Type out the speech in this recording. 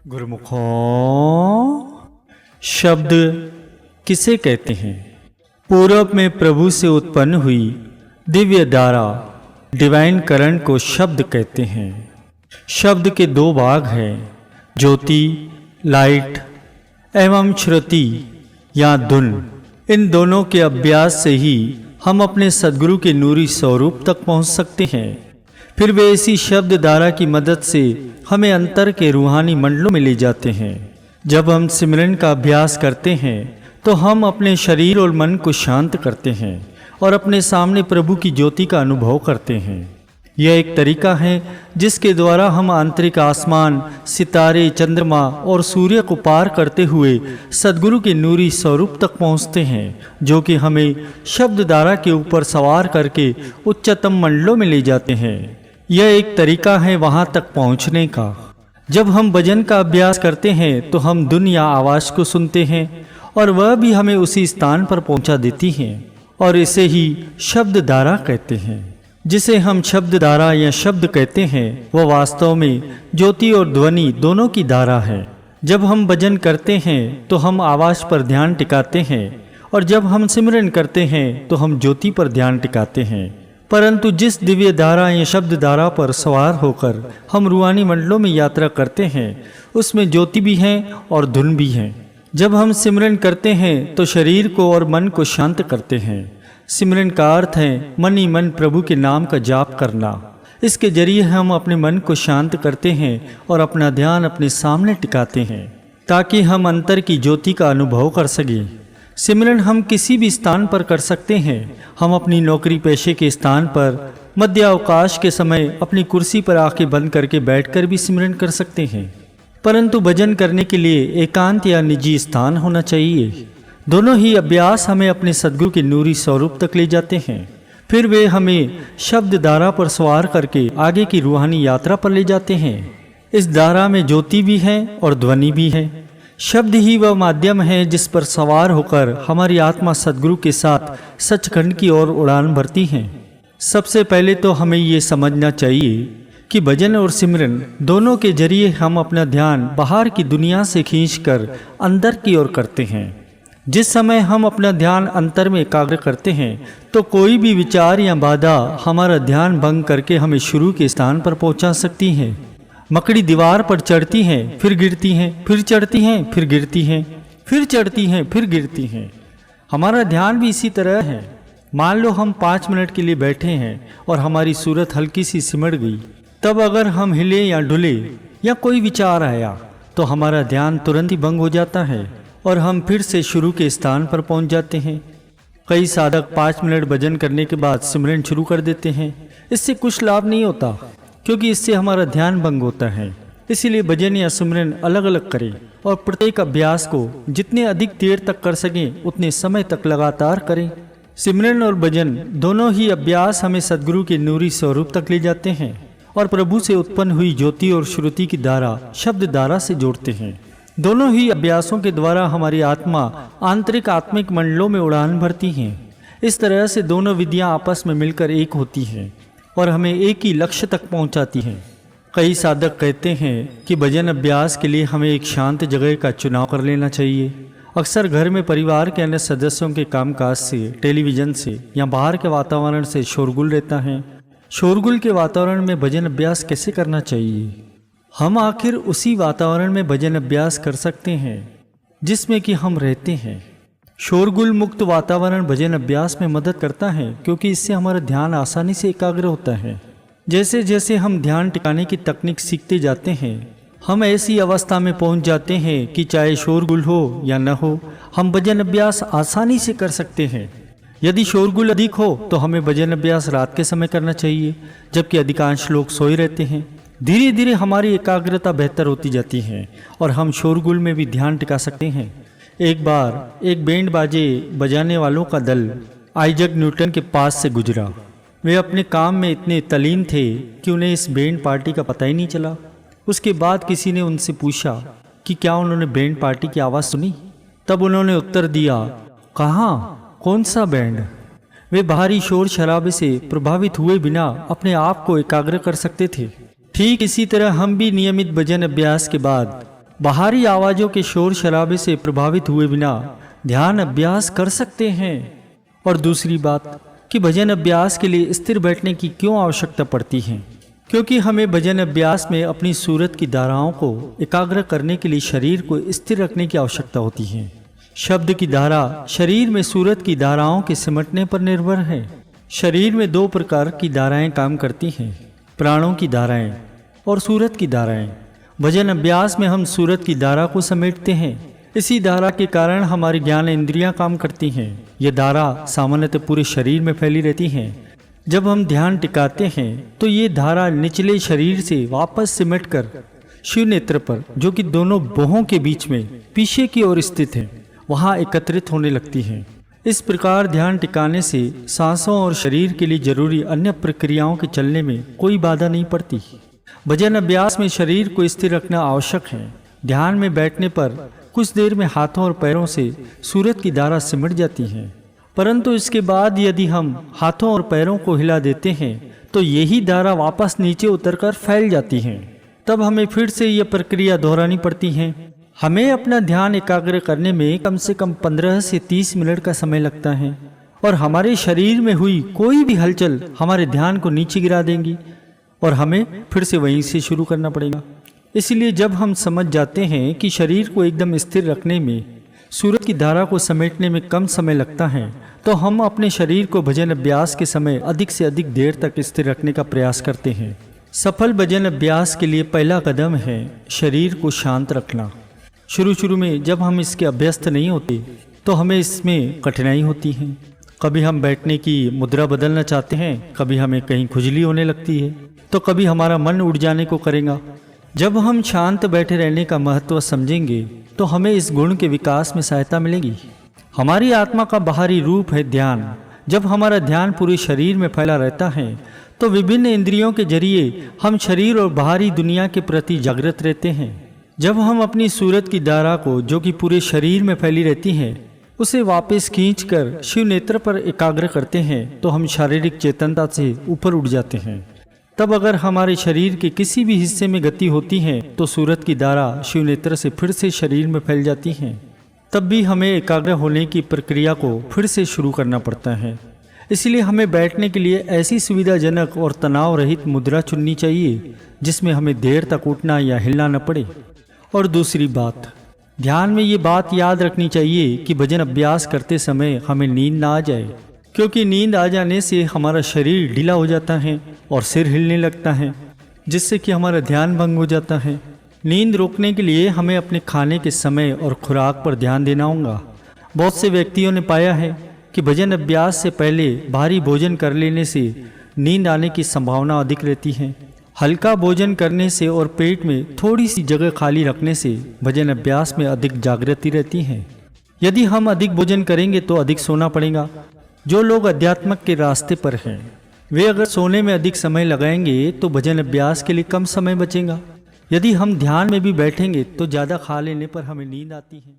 गुरुमुखों, शब्द किसे कहते हैं? पूरब में प्रभु से उत्पन्न हुई दिव्य धारा डिवाइन करंट को शब्द कहते हैं। शब्द के दो भाग हैं, ज्योति लाइट एवं श्रुति या धुन। इन दोनों के अभ्यास से ही हम अपने सद्गुरु के नूरी स्वरूप तक पहुंच सकते हैं। फिर वे इसी शब्द धारा की मदद से हमें अंतर के रूहानी मंडलों में ले जाते हैं। जब हम सिमरन का अभ्यास करते हैं तो हम अपने शरीर और मन को शांत करते हैं और अपने सामने प्रभु की ज्योति का अनुभव करते हैं। यह एक तरीका है जिसके द्वारा हम आंतरिक आसमान, सितारे, चंद्रमा और सूर्य को पार करते हुए सद्गुरु के नूरी स्वरूप तक पहुंचते हैं, जो कि हमें शब्द धारा के ऊपर सवार करके उच्चतम मंडलों में ले जाते हैं। यह एक तरीका है वहां तक पहुंचने का। जब हम भजन का अभ्यास करते हैं तो हम धुन या आवाज को सुनते हैं और वह भी हमें उसी स्थान पर पहुंचा देती है, और इसे ही शब्द धारा कहते हैं। जिसे हम शब्द धारा या शब्द कहते हैं वह वास्तव में ज्योति और ध्वनि दोनों की धारा है। जब हम भजन करते हैं तो हम आवाज पर ध्यान टिकाते हैं, और जब हम सिमरन करते हैं तो हम ज्योति पर ध्यान टिकाते हैं। परंतु जिस दिव्य धारा या शब्द धारा पर सवार होकर हम रूहानी मंडलों में यात्रा करते हैं उसमें ज्योति भी है और धुन भी है। जब हम सिमरन करते हैं तो शरीर को और मन को शांत करते हैं। सिमरन का अर्थ है मन ही मन प्रभु के नाम का जाप करना। इसके जरिए हम अपने मन को शांत करते हैं और अपना ध्यान अपने सामने टिकाते हैं ताकि हम अंतर की ज्योति का अनुभव कर सकें। सिमरन हम किसी भी स्थान पर कर सकते हैं। हम अपनी नौकरी पेशे के स्थान पर, मध्य अवकाश के समय अपनी कुर्सी पर आंखें बंद करके बैठकर भी सिमरन कर सकते हैं। परंतु भजन करने के लिए एकांत या निजी स्थान होना चाहिए। दोनों ही अभ्यास हमें अपने सद्गुरु के नूरी स्वरूप तक ले जाते हैं। फिर वे हमें शब्द धारा पर सवार करके आगे की रूहानी यात्रा पर ले जाते हैं। इस धारा में ज्योति भी है और ध्वनि भी है। शब्द ही वह माध्यम है जिस पर सवार होकर हमारी आत्मा सद्गुरु के साथ सचखंड की ओर उड़ान भरती है। सबसे पहले तो हमें ये समझना चाहिए कि भजन और सिमरन दोनों के जरिए हम अपना ध्यान बाहर की दुनिया से खींचकर अंदर की ओर करते हैं। जिस समय हम अपना ध्यान अंतर में एकाग्र करते हैं तो कोई भी विचार या बाधा हमारा ध्यान भंग करके हमें शुरू के स्थान पर पहुंचा सकती है। मकड़ी दीवार पर चढ़ती है, फिर गिरती है, फिर चढ़ती है, फिर गिरती है, फिर चढ़ती है, फिर गिरती है। हमारा ध्यान भी इसी तरह है। मान लो हम 5 मिनट के लिए बैठे हैं और हमारी सूरत हल्की सी सिमट गई, तब अगर हम हिले या डुले या कोई विचार आया तो हमारा ध्यान तुरंत ही भंग हो जाता है और हम फिर से शुरू के स्थान पर पहुंच जाते हैं। कई साधक 5 मिनट भजन करने के बाद सिमरन शुरू कर देते हैं। इससे कुछ लाभ नहीं होता, क्योंकि इससे हमारा ध्यान भंग होता है। इसीलिए भजन या सिमरन अलग अलग करें और प्रत्येक अभ्यास को जितने अधिक देर तक कर सकें उतने समय तक लगातार करें। सिमरन और भजन दोनों ही अभ्यास हमें सद्गुरु के नूरी स्वरूप तक ले जाते हैं और प्रभु से उत्पन्न हुई ज्योति और श्रुति की धारा शब्द धारा से जोड़ते हैं। दोनों ही अभ्यासों के द्वारा हमारी आत्मा आंतरिक आत्मिक मंडलों में उड़ान भरती है। इस तरह से दोनों विधियां आपस में मिलकर एक होती हैं और हमें एक ही लक्ष्य तक पहुंचाती हैं। कई साधक कहते हैं कि भजन अभ्यास के लिए हमें एक शांत जगह का चुनाव कर लेना चाहिए। अक्सर घर में परिवार के अन्य सदस्यों के कामकाज से, टेलीविज़न से या बाहर के वातावरण से शोरगुल रहता है। शोरगुल के वातावरण में भजन अभ्यास कैसे करना चाहिए? हम आखिर उसी वातावरण में भजन अभ्यास कर सकते हैं जिसमें कि हम रहते हैं। शोरगुल मुक्त वातावरण भजन अभ्यास में मदद करता है, क्योंकि इससे हमारा ध्यान आसानी से एकाग्र होता है। जैसे जैसे हम ध्यान टिकाने की तकनीक सीखते जाते हैं हम ऐसी अवस्था में पहुंच जाते हैं कि चाहे शोरगुल हो या न हो, हम भजन अभ्यास आसानी से कर सकते हैं। यदि शोरगुल अधिक हो तो हमें भजन अभ्यास रात के समय करना चाहिए, जबकि अधिकांश लोग सोए रहते हैं। धीरे धीरे हमारी एकाग्रता बेहतर होती जाती है और हम शोरगुल में भी ध्यान टिका सकते हैं। एक बार एक बैंड बाजे बजाने वालों का दल आइजैक न्यूटन के पास से गुजरा। वे अपने काम में इतने तल्लीन थे कि उन्हें इस बैंड पार्टी का पता ही नहीं चला। उसके बाद किसी ने उनसे पूछा कि क्या उन्होंने बैंड पार्टी की आवाज़ सुनी? तब उन्होंने उत्तर दिया, कहाँ, कौन सा बैंड? वे बाहरी शोर शराबे से प्रभावित हुए बिना अपने आप को एकाग्र कर सकते थे। ठीक इसी तरह हम भी नियमित भजन अभ्यास के बाद बाहरी आवाज़ों के शोर शराबे से प्रभावित हुए बिना ध्यान अभ्यास कर सकते हैं। और दूसरी बात कि भजन अभ्यास के लिए स्थिर बैठने की क्यों आवश्यकता पड़ती है, क्योंकि हमें भजन अभ्यास में अपनी सूरत की धाराओं को एकाग्र करने के लिए शरीर को स्थिर रखने की आवश्यकता होती है। शब्द की धारा शरीर में सूरत की धाराओं के सिमटने पर निर्भर है। शरीर में दो प्रकार की धाराएं काम करती हैं, प्राणों की धाराएं और सूरत की धाराएं। भजन अभ्यास में हम सूरत की धारा को समेटते हैं। इसी धारा के कारण हमारी ज्ञान इंद्रियां काम करती हैं। यह धारा सामान्यतः पूरे शरीर में फैली रहती हैं। जब हम ध्यान टिकाते हैं तो ये धारा निचले शरीर से वापस सिमटकर शिव नेत्र पर, जो कि दोनों भौहों के बीच में पीछे की ओर स्थित है, वहाँ एकत्रित होने लगती है। इस प्रकार ध्यान टिकाने से सांसों और शरीर के लिए जरूरी अन्य प्रक्रियाओं के चलने में कोई बाधा नहीं पड़ती। भजन अभ्यास में शरीर को स्थिर रखना आवश्यक है। ध्यान में बैठने पर कुछ देर में हाथों और पैरों से सूरत की धारा सिमट जाती है, परंतु इसके बाद यदि हम हाथों और पैरों को हिला देते हैं तो यही धारा वापस नीचे उतरकर फैल जाती है। तब हमें फिर से यह प्रक्रिया दोहरानी पड़ती है। हमें अपना ध्यान एकाग्र करने में कम से कम 15 से 30 मिनट का समय लगता है और हमारे शरीर में हुई कोई भी हलचल हमारे ध्यान को नीचे गिरा देंगी और हमें फिर से वहीं से शुरू करना पड़ेगा। इसलिए जब हम समझ जाते हैं कि शरीर को एकदम स्थिर रखने में सूरत की धारा को समेटने में कम समय लगता है, तो हम अपने शरीर को भजन अभ्यास के समय अधिक से अधिक देर तक स्थिर रखने का प्रयास करते हैं। सफल भजन अभ्यास के लिए पहला कदम है शरीर को शांत रखना। शुरू में जब हम इसके अभ्यस्त नहीं होते तो हमें इसमें कठिनाई होती है। कभी हम बैठने की मुद्रा बदलना चाहते हैं, कभी हमें कहीं खुजली होने लगती है, तो कभी हमारा मन उड़ जाने को करेगा। जब हम शांत बैठे रहने का महत्व समझेंगे तो हमें इस गुण के विकास में सहायता मिलेगी। हमारी आत्मा का बाहरी रूप है ध्यान। जब हमारा ध्यान पूरे शरीर में फैला रहता है तो विभिन्न इंद्रियों के जरिए हम शरीर और बाहरी दुनिया के प्रति जागृत रहते हैं। जब हम अपनी सूरत की धारा को, जो कि पूरे शरीर में फैली रहती है, उसे वापस खींचकर शिव नेत्र पर एकाग्र करते हैं तो हम शारीरिक चेतनता से ऊपर उठ जाते हैं। तब अगर हमारे शरीर के किसी भी हिस्से में गति होती है तो सूरत की धारा शिव नेत्र से फिर से शरीर में फैल जाती है। तब भी हमें एकाग्र होने की प्रक्रिया को फिर से शुरू करना पड़ता है। इसलिए हमें बैठने के लिए ऐसी सुविधाजनक और तनाव रहित मुद्रा चुननी चाहिए जिसमें हमें देर तक उठना या हिलना न पड़े। और दूसरी बात, ध्यान में ये बात याद रखनी चाहिए कि भजन अभ्यास करते समय हमें नींद ना आ जाए, क्योंकि नींद आ जाने से हमारा शरीर ढीला हो जाता है और सिर हिलने लगता है, जिससे कि हमारा ध्यान भंग हो जाता है। नींद रोकने के लिए हमें अपने खाने के समय और खुराक पर ध्यान देना होगा। बहुत से व्यक्तियों ने पाया है कि भजन अभ्यास से पहले भारी भोजन कर लेने से नींद आने की संभावना अधिक रहती है। हल्का भोजन करने से और पेट में थोड़ी सी जगह खाली रखने से भजन अभ्यास में अधिक जागृति रहती है। यदि हम अधिक भोजन करेंगे तो अधिक सोना पड़ेगा। जो लोग अध्यात्म के रास्ते पर हैं वे अगर सोने में अधिक समय लगाएंगे तो भजन अभ्यास के लिए कम समय बचेगा। यदि हम ध्यान में भी बैठेंगे तो ज़्यादा खा लेने पर हमें नींद आती है।